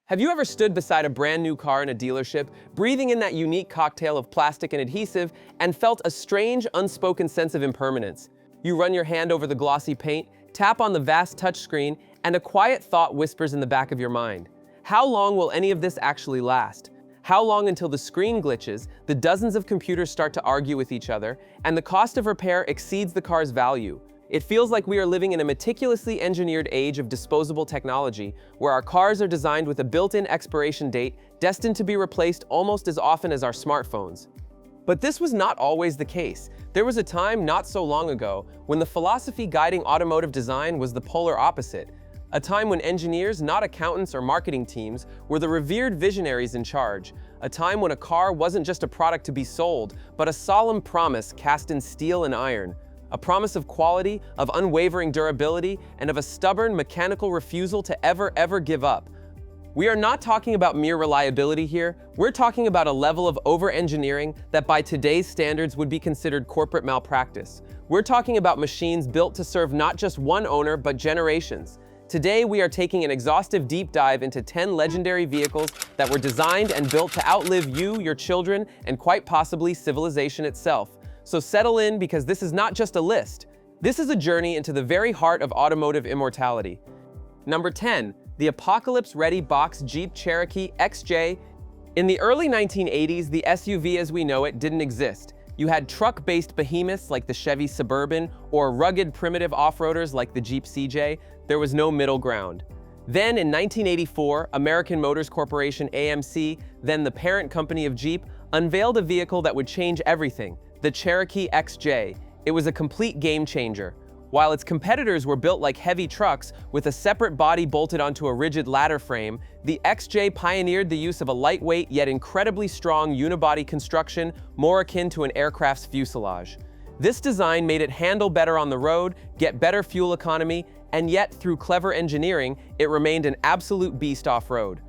Have you ever stood beside a brand new car in a dealership, breathing in that unique cocktail of plastic and adhesive, and felt a strange, unspoken sense of impermanence? You run your hand over the glossy paint, tap on the vast touchscreen, and a quiet thought whispers in the back of your mind. How long will any of this actually last? How long until the screen glitches, the dozens of computers start to argue with each other, and the cost of repair exceeds the car's value? It feels like we are living in a meticulously engineered age of disposable technology, where our cars are designed with a built-in expiration date, destined to be replaced almost as often as our smartphones. But this was not always the case. There was a time not so long ago when the philosophy guiding automotive design was the polar opposite. A time when engineers, not accountants or marketing teams, were the revered visionaries in charge. A time when a car wasn't just a product to be sold, but a solemn promise cast in steel and iron. A promise of quality, of unwavering durability, and of a stubborn, mechanical refusal to ever give up. We are not talking about mere reliability here. We're talking about a level of over-engineering that by today's standards would be considered corporate malpractice. We're talking about machines built to serve not just one owner, but generations. Today, we are taking an exhaustive deep dive into 10 legendary vehicles that were designed and built to outlive you, your children, and quite possibly civilization itself. So settle in, because this is not just a list. This is a journey into the very heart of automotive immortality. Number 10, the apocalypse-ready box Jeep Cherokee XJ. In the early 1980s, the SUV as we know it didn't exist. You had truck-based behemoths like the Chevy Suburban or rugged primitive off-roaders like the Jeep CJ. There was no middle ground. Then in 1984, American Motors Corporation AMC, then the parent company of Jeep, unveiled a vehicle that would change everything. The Cherokee XJ. It was a complete game changer. While its competitors were built like heavy trucks with a separate body bolted onto a rigid ladder frame, the XJ pioneered the use of a lightweight yet incredibly strong unibody construction, more akin to an aircraft's fuselage. This design made it handle better on the road, get better fuel economy, and yet through clever engineering, it remained an absolute beast off-road.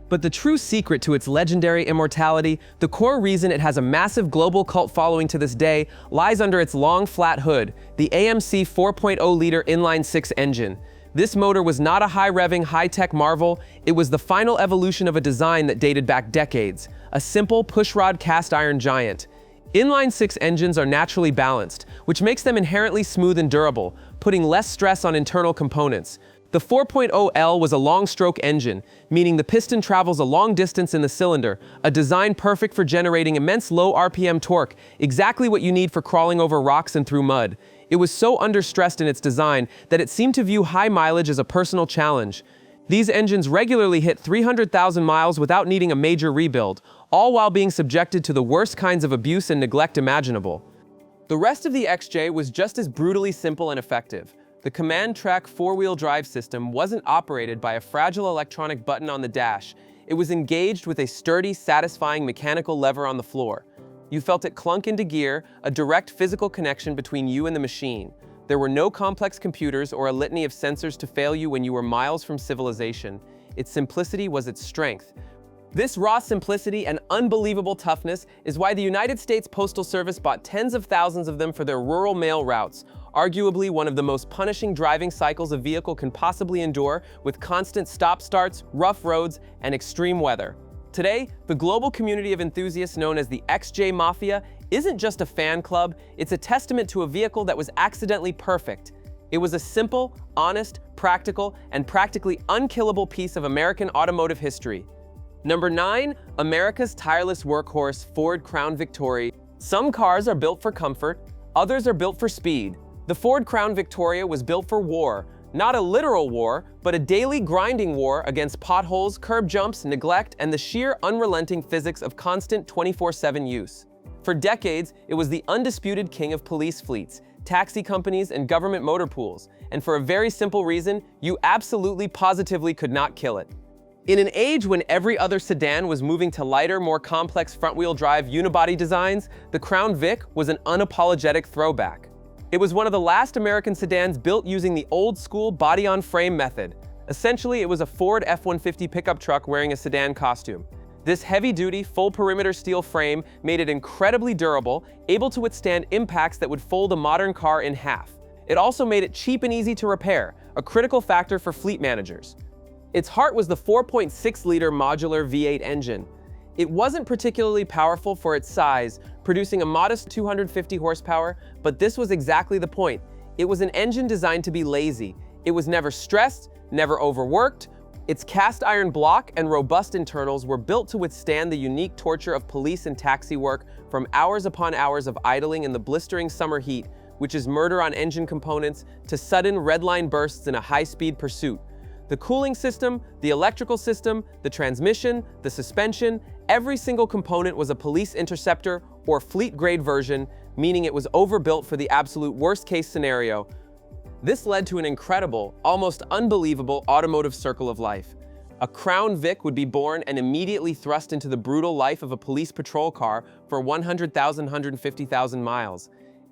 But the true secret to its legendary immortality, the core reason it has a massive global cult following to this day, lies under its long flat hood, the AMC 4.0-liter inline-six engine. This motor was not a high-revving, high-tech marvel. It was the final evolution of a design that dated back decades, a simple pushrod cast-iron giant. Inline-six engines are naturally balanced, which makes them inherently smooth and durable, putting less stress on internal components. The 4.0L was a long-stroke engine, meaning the piston travels a long distance in the cylinder, a design perfect for generating immense low RPM torque, exactly what you need for crawling over rocks and through mud. It was so understressed in its design that it seemed to view high mileage as a personal challenge. These engines regularly hit 300,000 miles without needing a major rebuild, all while being subjected to the worst kinds of abuse and neglect imaginable. The rest of the XJ was just as brutally simple and effective. The command track four-wheel drive system wasn't operated by a fragile electronic button on the dash. It was engaged with a sturdy, satisfying mechanical lever on the floor. You felt it clunk into gear, a direct physical connection between you and the machine. There were no complex computers or a litany of sensors to fail you when you were miles from civilization. Its simplicity was its strength. This raw simplicity and unbelievable toughness is why the United States Postal Service bought tens of thousands of them for their rural mail routes, arguably one of the most punishing driving cycles a vehicle can possibly endure, with constant stop-starts, rough roads, and extreme weather. Today, the global community of enthusiasts known as the XJ Mafia isn't just a fan club, it's a testament to a vehicle that was accidentally perfect. It was a simple, honest, practical, and practically unkillable piece of American automotive history. Number 9, America's tireless workhorse, Ford Crown Victoria. Some cars are built for comfort, others are built for speed. The Ford Crown Victoria was built for war, not a literal war, but a daily grinding war against potholes, curb jumps, neglect, and the sheer unrelenting physics of constant 24/7 use. For decades, it was the undisputed king of police fleets, taxi companies, and government motor pools, and for a very simple reason, you absolutely positively could not kill it. In an age when every other sedan was moving to lighter, more complex front-wheel drive unibody designs, the Crown Vic was an unapologetic throwback. It was one of the last American sedans built using the old-school body-on-frame method. Essentially, it was a Ford F-150 pickup truck wearing a sedan costume. This heavy-duty, full-perimeter steel frame made it incredibly durable, able to withstand impacts that would fold a modern car in half. It also made it cheap and easy to repair, a critical factor for fleet managers. Its heart was the 4.6-liter modular V8 engine. It wasn't particularly powerful for its size, producing a modest 250 horsepower, but this was exactly the point. It was an engine designed to be lazy. It was never stressed, never overworked. Its cast iron block and robust internals were built to withstand the unique torture of police and taxi work, from hours upon hours of idling in the blistering summer heat, which is murder on engine components, to sudden red-line bursts in a high-speed pursuit. The cooling system, the electrical system, the transmission, the suspension, every single component was a police interceptor or fleet-grade version, meaning it was overbuilt for the absolute worst-case scenario. This led to an incredible, almost unbelievable automotive circle of life. A Crown Vic would be born and immediately thrust into the brutal life of a police patrol car for 100,000, 150,000 miles.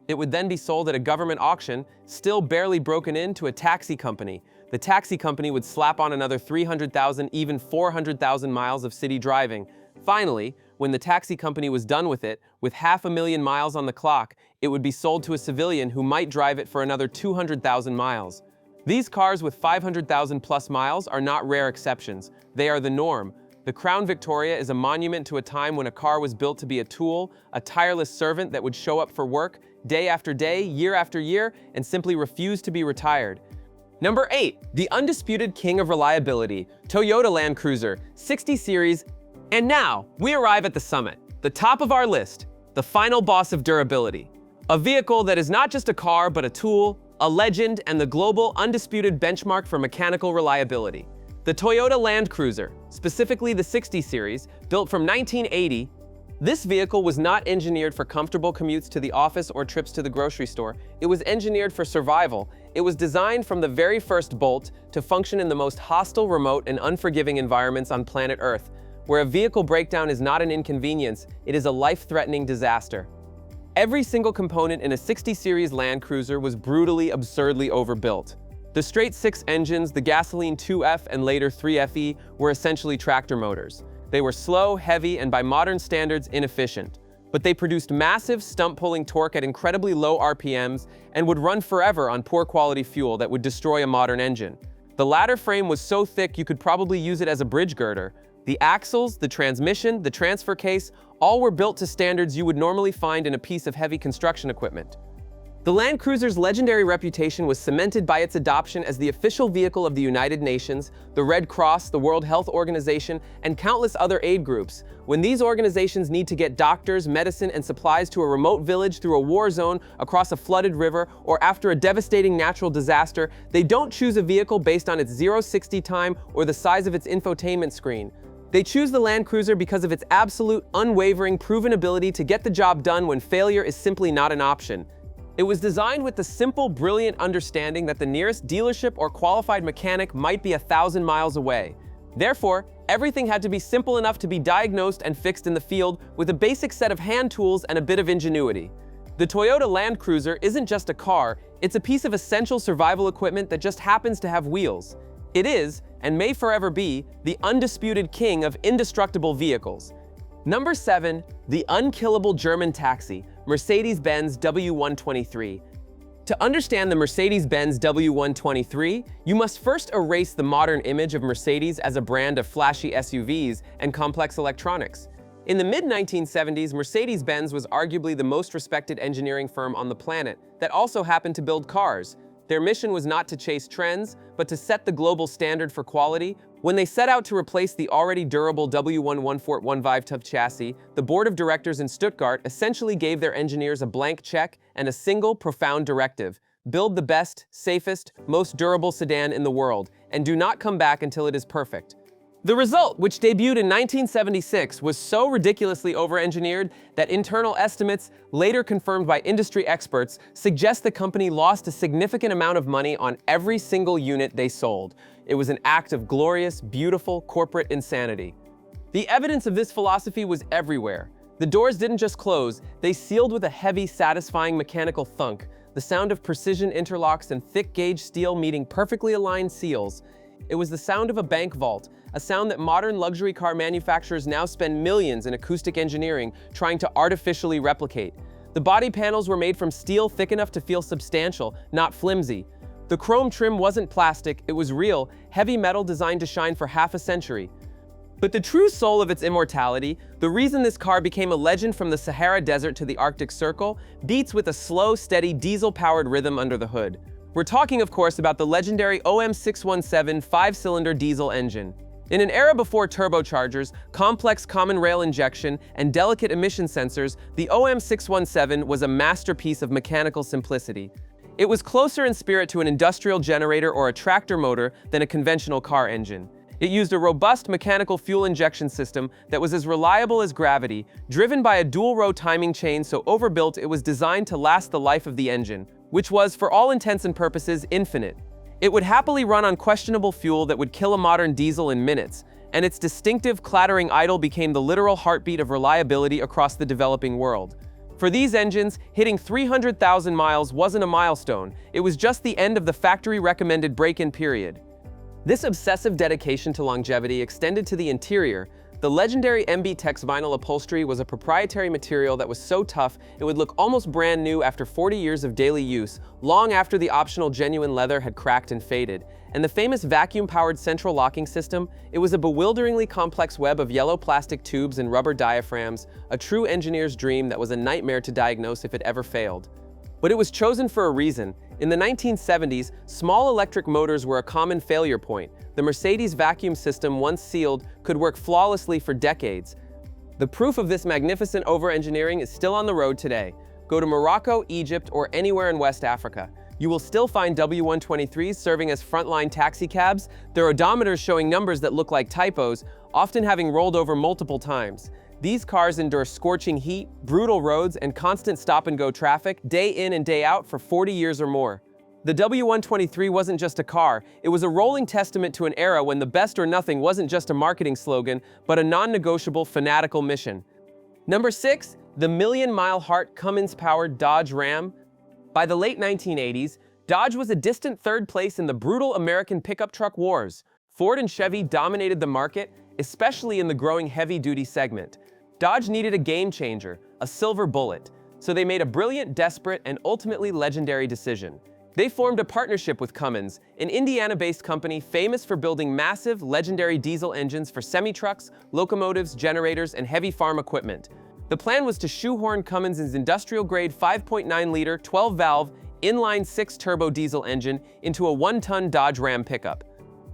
It would then be sold at a government auction, still barely broken in, to a taxi company. The taxi company would slap on another 300,000, even 400,000 miles of city driving. Finally, when the taxi company was done with it, with 500,000 miles on the clock, it would be sold to a civilian who might drive it for another 200,000 miles. These cars with 500,000 plus miles are not rare exceptions. They are the norm. The Crown Victoria is a monument to a time when a car was built to be a tool, a tireless servant that would show up for work, day after day, year after year, and simply refuse to be retired. Number 8, the undisputed king of reliability, Toyota Land Cruiser 60 Series. And now, we arrive at the summit, the top of our list, the final boss of durability. A vehicle that is not just a car, but a tool, a legend, and the global undisputed benchmark for mechanical reliability. The Toyota Land Cruiser, specifically the 60 Series, built from 1980, this vehicle was not engineered for comfortable commutes to the office or trips to the grocery store. It was engineered for survival. It was designed from the very first bolt to function in the most hostile, remote, and unforgiving environments on planet Earth, where a vehicle breakdown is not an inconvenience, it is a life-threatening disaster. Every single component in a 60 Series Land Cruiser was brutally, absurdly overbuilt. The straight 6 engines, the gasoline 2F and later 3FE, were essentially tractor motors. They were slow, heavy, and by modern standards, inefficient. But they produced massive, stump-pulling torque at incredibly low RPMs and would run forever on poor quality fuel that would destroy a modern engine. The ladder frame was so thick you could probably use it as a bridge girder. The axles, the transmission, the transfer case, all were built to standards you would normally find in a piece of heavy construction equipment. The Land Cruiser's legendary reputation was cemented by its adoption as the official vehicle of the United Nations, the Red Cross, the World Health Organization, and countless other aid groups. When these organizations need to get doctors, medicine, and supplies to a remote village through a war zone, across a flooded river, or after a devastating natural disaster, they don't choose a vehicle based on its 0-60 time or the size of its infotainment screen. They choose the Land Cruiser because of its absolute, unwavering, proven ability to get the job done when failure is simply not an option. It was designed with the simple, brilliant understanding that the nearest dealership or qualified mechanic might be 1,000 miles away. Therefore, everything had to be simple enough to be diagnosed and fixed in the field with a basic set of hand tools and a bit of ingenuity. The Toyota Land Cruiser isn't just a car, it's a piece of essential survival equipment that just happens to have wheels. It is, and may forever be, the undisputed king of indestructible vehicles. Number 7, the unkillable German taxi, Mercedes-Benz W123. To understand the Mercedes-Benz W123, you must first erase the modern image of Mercedes as a brand of flashy SUVs and complex electronics. In the mid-1970s, Mercedes-Benz was arguably the most respected engineering firm on the planet that also happened to build cars. Their mission was not to chase trends, but to set the global standard for quality. When they set out to replace the already durable W11415 chassis, the board of directors in Stuttgart essentially gave their engineers a blank check and a single, profound directive: build the best, safest, most durable sedan in the world, and do not come back until it is perfect. The result, which debuted in 1976, was so ridiculously over-engineered that internal estimates, later confirmed by industry experts, suggest the company lost a significant amount of money on every single unit they sold. It was an act of glorious, beautiful corporate insanity. The evidence of this philosophy was everywhere. The doors didn't just close, they sealed with a heavy, satisfying mechanical thunk, the sound of precision interlocks and thick-gauge steel meeting perfectly aligned seals. It was the sound of a bank vault, a sound that modern luxury car manufacturers now spend millions in acoustic engineering trying to artificially replicate. The body panels were made from steel thick enough to feel substantial, not flimsy. The chrome trim wasn't plastic, it was real, heavy metal designed to shine for half a century. But the true soul of its immortality, the reason this car became a legend from the Sahara Desert to the Arctic Circle, beats with a slow, steady, diesel-powered rhythm under the hood. We're talking, of course, about the legendary OM617 5-cylinder diesel engine. In an era before turbochargers, complex common rail injection, and delicate emission sensors, the OM617 was a masterpiece of mechanical simplicity. It was closer in spirit to an industrial generator or a tractor motor than a conventional car engine. It used a robust mechanical fuel injection system that was as reliable as gravity, driven by a dual-row timing chain so overbuilt it was designed to last the life of the engine, which was, for all intents and purposes, infinite. It would happily run on questionable fuel that would kill a modern diesel in minutes, and its distinctive clattering idle became the literal heartbeat of reliability across the developing world. For these engines, hitting 300,000 miles wasn't a milestone, it was just the end of the factory-recommended break-in period. This obsessive dedication to longevity extended to the interior. The legendary MB-Tex vinyl upholstery was a proprietary material that was so tough it would look almost brand new after 40 years of daily use, long after the optional genuine leather had cracked and faded. And the famous vacuum-powered central locking system, it was a bewilderingly complex web of yellow plastic tubes and rubber diaphragms, a true engineer's dream that was a nightmare to diagnose if it ever failed. But it was chosen for a reason. In the 1970s, small electric motors were a common failure point. The Mercedes vacuum system, once sealed, could work flawlessly for decades. The proof of this magnificent over-engineering is still on the road today. Go to Morocco, Egypt, or anywhere in West Africa. You will still find W123s serving as frontline taxicabs, their odometers showing numbers that look like typos, often having rolled over multiple times. These cars endure scorching heat, brutal roads, and constant stop-and-go traffic, day in and day out for 40 years or more. The W123 wasn't just a car, it was a rolling testament to an era when the best or nothing wasn't just a marketing slogan, but a non-negotiable, fanatical mission. Number 6, the million-mile heart Cummins-powered Dodge Ram. By the late 1980s, Dodge was a distant third place in the brutal American pickup truck wars. Ford and Chevy dominated the market, especially in the growing heavy-duty segment. Dodge needed a game-changer, a silver bullet, so they made a brilliant, desperate, and ultimately legendary decision. They formed a partnership with Cummins, an Indiana-based company famous for building massive, legendary diesel engines for semi-trucks, locomotives, generators, and heavy farm equipment. The plan was to shoehorn Cummins' industrial-grade 5.9-liter, 12-valve, inline 6-turbo diesel engine into a 1-ton Dodge Ram pickup.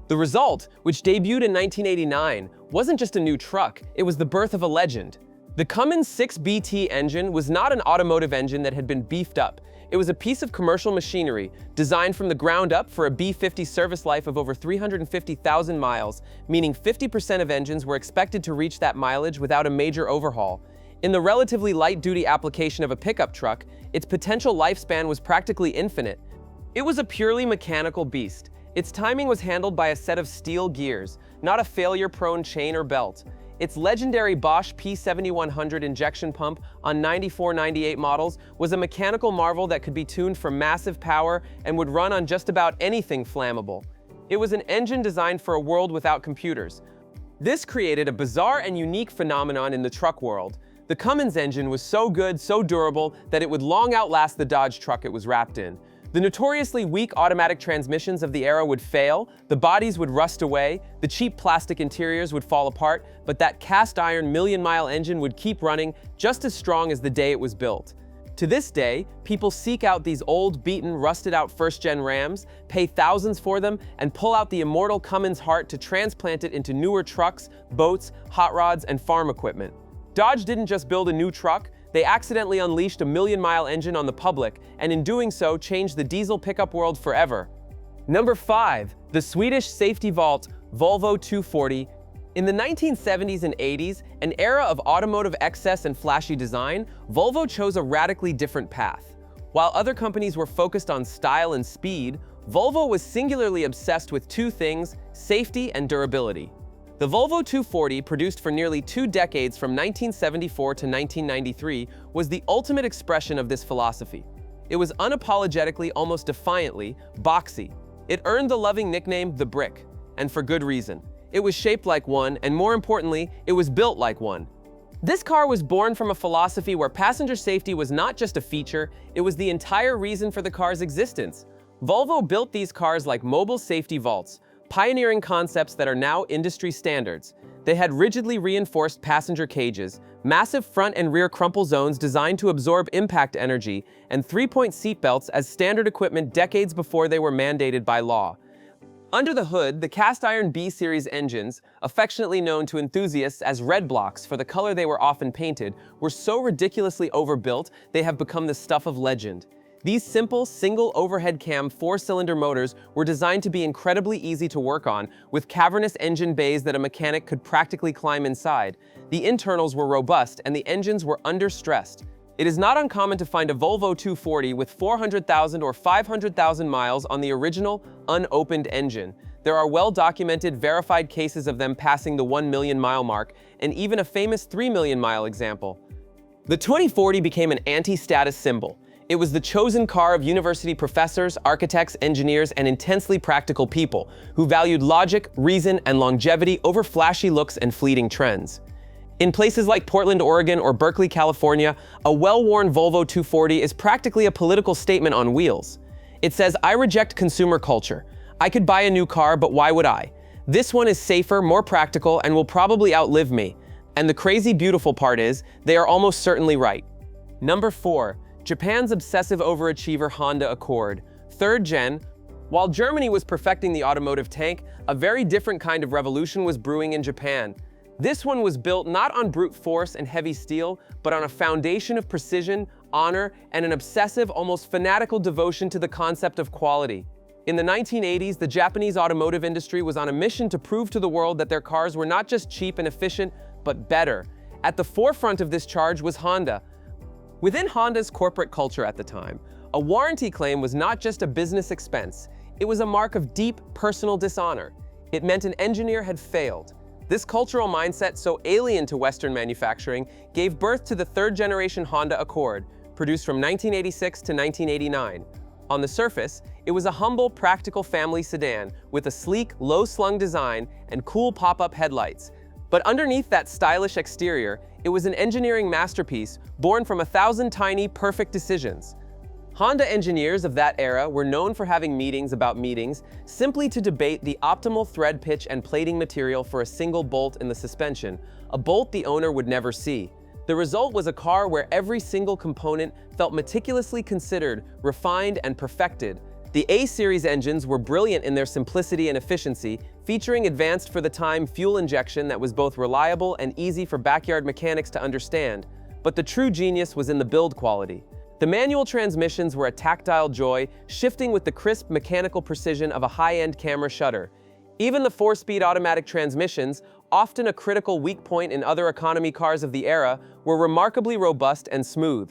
The result, which debuted in 1989, wasn't just a new truck, it was the birth of a legend. The Cummins 6BT engine was not an automotive engine that had been beefed up. It was a piece of commercial machinery, designed from the ground up for a B50 service life of over 350,000 miles, meaning 50% of engines were expected to reach that mileage without a major overhaul. In the relatively light-duty application of a pickup truck, its potential lifespan was practically infinite. It was a purely mechanical beast. Its timing was handled by a set of steel gears, not a failure-prone chain or belt. Its legendary Bosch P7100 injection pump on 94-98 models was a mechanical marvel that could be tuned for massive power and would run on just about anything flammable. It was an engine designed for a world without computers. This created a bizarre and unique phenomenon in the truck world. The Cummins engine was so good, so durable, that it would long outlast the Dodge truck it was wrapped in. The notoriously weak automatic transmissions of the era would fail, the bodies would rust away, the cheap plastic interiors would fall apart, but that cast-iron million-mile engine would keep running just as strong as the day it was built. To this day, people seek out these old, beaten, rusted-out first-gen Rams, pay thousands for them, and pull out the immortal Cummins heart to transplant it into newer trucks, boats, hot rods, and farm equipment. Dodge didn't just build a new truck, they accidentally unleashed a million-mile engine on the public, and in doing so, changed the diesel pickup world forever. Number 5. The Swedish safety vault, Volvo 240. In the 1970s and 80s, an era of automotive excess and flashy design, Volvo chose a radically different path. While other companies were focused on style and speed, Volvo was singularly obsessed with two things: safety and durability. The Volvo 240, produced for nearly 2 decades from 1974 to 1993, was the ultimate expression of this philosophy. It was unapologetically, almost defiantly, boxy. It earned the loving nickname, the Brick, and for good reason. It was shaped like one, and more importantly, it was built like one. This car was born from a philosophy where passenger safety was not just a feature, it was the entire reason for the car's existence. Volvo built these cars like mobile safety vaults, pioneering concepts that are now industry standards. They had rigidly reinforced passenger cages, massive front and rear crumple zones designed to absorb impact energy, and three-point seatbelts as standard equipment decades before they were mandated by law. Under the hood, the cast-iron B-series engines, affectionately known to enthusiasts as red blocks for the color they were often painted, were so ridiculously overbuilt they have become the stuff of legend. These simple, single overhead cam four-cylinder motors were designed to be incredibly easy to work on, with cavernous engine bays that a mechanic could practically climb inside. The internals were robust and the engines were under-stressed. It is not uncommon to find a Volvo 240 with 400,000 or 500,000 miles on the original, unopened engine. There are well-documented, verified cases of them passing the 1 million mile mark, and even a famous 3 million mile example. The 2040 became an anti-status symbol. It was the chosen car of university professors, architects, engineers, and intensely practical people who valued logic, reason, and longevity over flashy looks and fleeting trends. In places like Portland, Oregon, or Berkeley, California, a well-worn Volvo 240 is practically a political statement on wheels. It says, "I reject consumer culture. I could buy a new car, but why would I? This one is safer, more practical, and will probably outlive me." And the crazy beautiful part is, they are almost certainly right. Number 4. Japan's obsessive overachiever Honda Accord, 3rd gen. While Germany was perfecting the automotive tank, a very different kind of revolution was brewing in Japan. This one was built not on brute force and heavy steel, but on a foundation of precision, honor, and an obsessive, almost fanatical devotion to the concept of quality. In the 1980s, the Japanese automotive industry was on a mission to prove to the world that their cars were not just cheap and efficient, but better. At the forefront of this charge was Honda. Within Honda's corporate culture at the time, a warranty claim was not just a business expense. It was a mark of deep personal dishonor. It meant an engineer had failed. This cultural mindset, so alien to Western manufacturing, gave birth to the 3rd-generation Honda Accord, produced from 1986 to 1989. On the surface, it was a humble, practical family sedan with a sleek, low-slung design and cool pop-up headlights. But underneath that stylish exterior, it was an engineering masterpiece born from 1,000 tiny, perfect decisions. Honda engineers of that era were known for having meetings about meetings, simply to debate the optimal thread pitch and plating material for a single bolt in the suspension, a bolt the owner would never see. The result was a car where every single component felt meticulously considered, refined, and perfected. The A-series engines were brilliant in their simplicity and efficiency, featuring advanced for the time fuel injection that was both reliable and easy for backyard mechanics to understand. But the true genius was in the build quality. The manual transmissions were a tactile joy, shifting with the crisp mechanical precision of a high-end camera shutter. Even the 4-speed automatic transmissions, often a critical weak point in other economy cars of the era, were remarkably robust and smooth.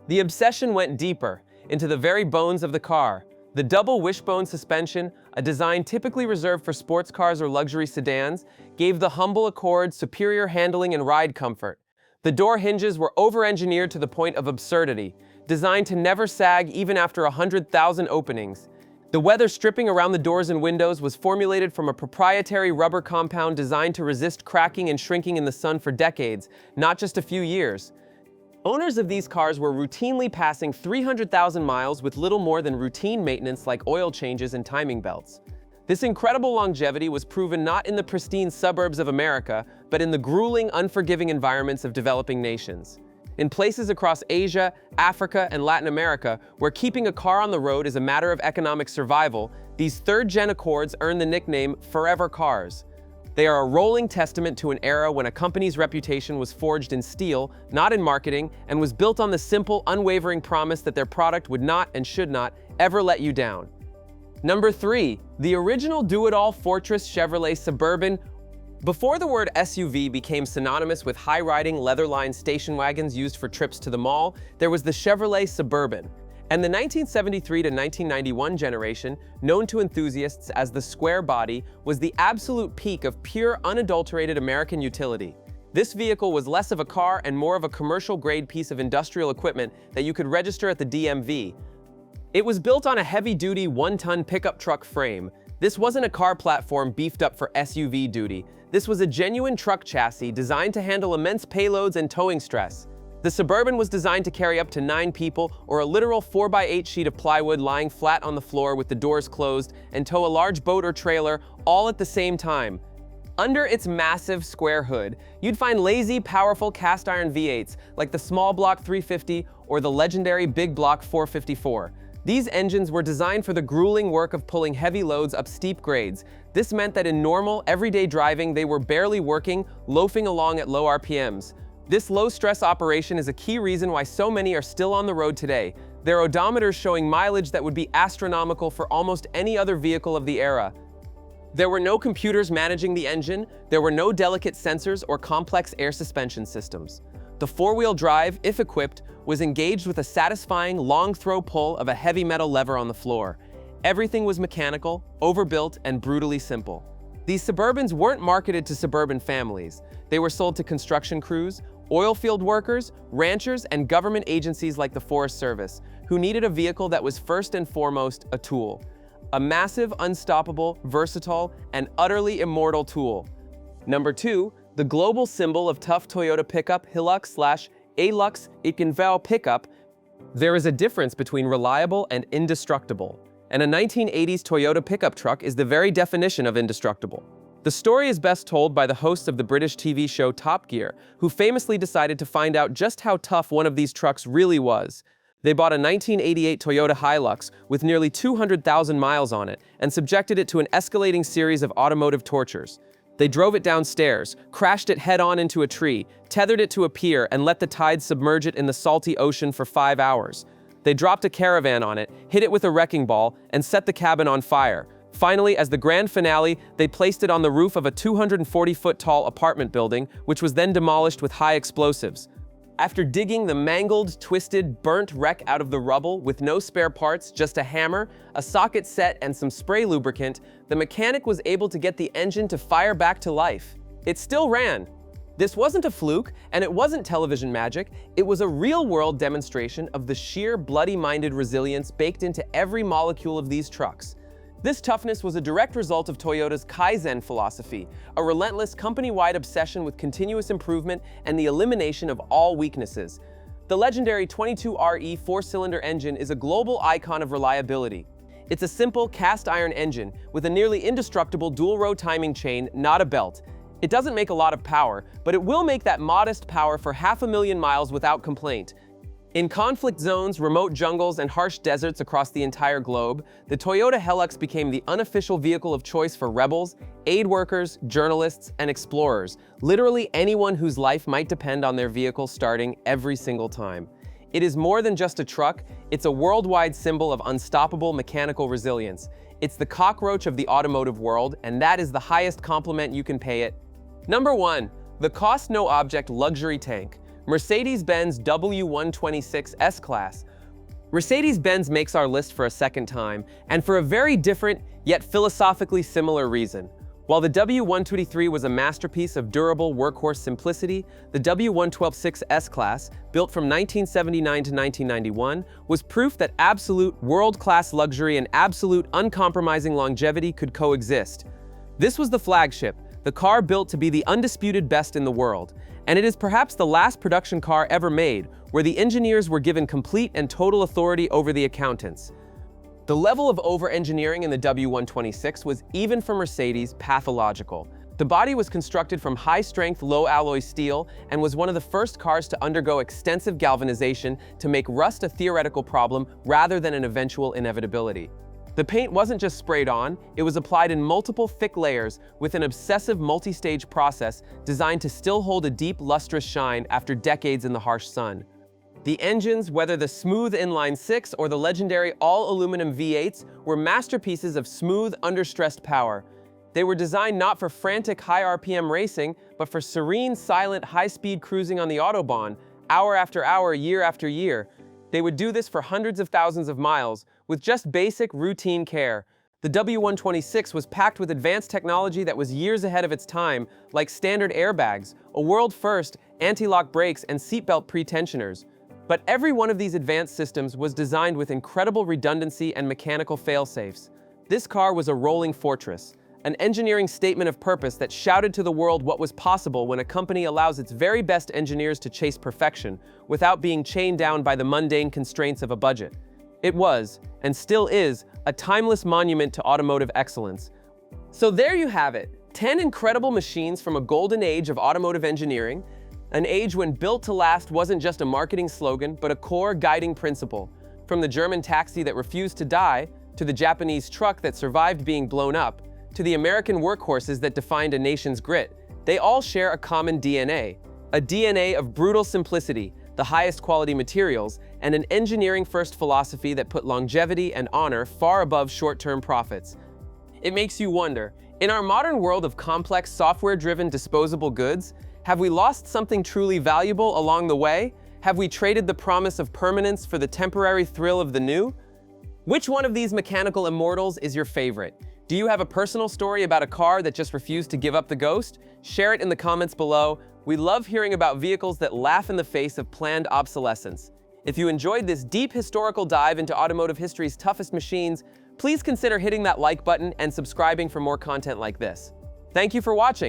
The obsession went deeper, into the very bones of the car. The double wishbone suspension, a design typically reserved for sports cars or luxury sedans, gave the humble Accord superior handling and ride comfort. The door hinges were over-engineered to the point of absurdity, designed to never sag even after 100,000 openings. The weather stripping around the doors and windows was formulated from a proprietary rubber compound designed to resist cracking and shrinking in the sun for decades, not just a few years. Owners of these cars were routinely passing 300,000 miles with little more than routine maintenance like oil changes and timing belts. This incredible longevity was proven not in the pristine suburbs of America, but in the grueling, unforgiving environments of developing nations. In places across Asia, Africa, and Latin America, where keeping a car on the road is a matter of economic survival, these 3rd-gen Accords earned the nickname Forever Cars. They are a rolling testament to an era when a company's reputation was forged in steel, not in marketing, and was built on the simple, unwavering promise that their product would not and should not ever let you down. Number 3. The original do-it-all Fortress Chevrolet Suburban. Before the word SUV became synonymous with high-riding, leather-lined station wagons used for trips to the mall, there was the Chevrolet Suburban. And the 1973 to 1991 generation, known to enthusiasts as the square body, was the absolute peak of pure, unadulterated American utility. This vehicle was less of a car and more of a commercial-grade piece of industrial equipment that you could register at the DMV. It was built on a heavy-duty, 1-ton pickup truck frame. This wasn't a car platform beefed up for SUV duty. This was a genuine truck chassis designed to handle immense payloads and towing stress. The Suburban was designed to carry up to 9 people, or a literal 4x8 sheet of plywood lying flat on the floor with the doors closed, and tow a large boat or trailer, all at the same time. Under its massive square hood, you'd find lazy, powerful cast-iron V8s like the small block 350 or the legendary big block 454. These engines were designed for the grueling work of pulling heavy loads up steep grades. This meant that in normal, everyday driving, they were barely working, loafing along at low RPMs. This low-stress operation is a key reason why so many are still on the road today. Their odometers showing mileage that would be astronomical for almost any other vehicle of the era. There were no computers managing the engine, there were no delicate sensors or complex air suspension systems. The four-wheel drive, if equipped, was engaged with a satisfying long throw pull of a heavy metal lever on the floor. Everything was mechanical, overbuilt, and brutally simple. These Suburbans weren't marketed to suburban families. They were sold to construction crews, oil field workers, ranchers, and government agencies like the Forest Service, who needed a vehicle that was first and foremost a tool. A massive, unstoppable, versatile, and utterly immortal tool. Number 2, the global symbol of tough Toyota pickup Hilux/Hilux unkillable pickup. There is a difference between reliable and indestructible, and a 1980s Toyota pickup truck is the very definition of indestructible. The story is best told by the hosts of the British TV show Top Gear, who famously decided to find out just how tough one of these trucks really was. They bought a 1988 Toyota Hilux with nearly 200,000 miles on it and subjected it to an escalating series of automotive tortures. They drove it downstairs, crashed it head-on into a tree, tethered it to a pier, and let the tide submerge it in the salty ocean for 5 hours. They dropped a caravan on it, hit it with a wrecking ball, and set the cabin on fire. Finally, as the grand finale, they placed it on the roof of a 240-foot-tall apartment building, which was then demolished with high explosives. After digging the mangled, twisted, burnt wreck out of the rubble with no spare parts, just a hammer, a socket set, and some spray lubricant, the mechanic was able to get the engine to fire back to life. It still ran. This wasn't a fluke, and it wasn't television magic. It was a real-world demonstration of the sheer, bloody-minded resilience baked into every molecule of these trucks. This toughness was a direct result of Toyota's Kaizen philosophy, a relentless company-wide obsession with continuous improvement and the elimination of all weaknesses. The legendary 22RE four-cylinder engine is a global icon of reliability. It's a simple cast-iron engine with a nearly indestructible dual-row timing chain, not a belt. It doesn't make a lot of power, but it will make that modest power for 500,000 miles without complaint. In conflict zones, remote jungles, and harsh deserts across the entire globe, the Toyota Hilux became the unofficial vehicle of choice for rebels, aid workers, journalists, and explorers, literally anyone whose life might depend on their vehicle starting every single time. It is more than just a truck, it's a worldwide symbol of unstoppable mechanical resilience. It's the cockroach of the automotive world, and that is the highest compliment you can pay it. Number 1. The Cost No Object Luxury Tank. Mercedes-Benz W126 S-Class. Mercedes-Benz makes our list for a second time, and for a very different, yet philosophically similar reason. While the W123 was a masterpiece of durable workhorse simplicity, the W126 S-Class, built from 1979 to 1991, was proof that absolute world-class luxury and absolute uncompromising longevity could coexist. This was the flagship, the car built to be the undisputed best in the world, and it is perhaps the last production car ever made where the engineers were given complete and total authority over the accountants. The level of over-engineering in the W126 was, even for Mercedes, pathological. The body was constructed from high-strength, low-alloy steel and was one of the first cars to undergo extensive galvanization to make rust a theoretical problem rather than an eventual inevitability. The paint wasn't just sprayed on, it was applied in multiple thick layers with an obsessive multi-stage process designed to still hold a deep, lustrous shine after decades in the harsh sun. The engines, whether the smooth inline-6 or the legendary all-aluminum V8s, were masterpieces of smooth, under-stressed power. They were designed not for frantic, high RPM racing, but for serene, silent, high-speed cruising on the Autobahn, hour after hour, year after year. They would do this for hundreds of thousands of miles, with just basic, routine care. The W126 was packed with advanced technology that was years ahead of its time, like standard airbags, a world-first, anti-lock brakes, and seatbelt pre-tensioners. But every one of these advanced systems was designed with incredible redundancy and mechanical fail-safes. This car was a rolling fortress, an engineering statement of purpose that shouted to the world what was possible when a company allows its very best engineers to chase perfection without being chained down by the mundane constraints of a budget. It was, and still is, a timeless monument to automotive excellence. So there you have it, 10 incredible machines from a golden age of automotive engineering, an age when built to last wasn't just a marketing slogan, but a core guiding principle. From the German taxi that refused to die, to the Japanese truck that survived being blown up, to the American workhorses that defined a nation's grit, they all share a common DNA. A DNA of brutal simplicity, the highest quality materials, and an engineering-first philosophy that put longevity and honor far above short-term profits. It makes you wonder, in our modern world of complex software-driven disposable goods, have we lost something truly valuable along the way? Have we traded the promise of permanence for the temporary thrill of the new? Which one of these mechanical immortals is your favorite? Do you have a personal story about a car that just refused to give up the ghost? Share it in the comments below. We love hearing about vehicles that laugh in the face of planned obsolescence. If you enjoyed this deep historical dive into automotive history's toughest machines, please consider hitting that like button and subscribing for more content like this. Thank you for watching.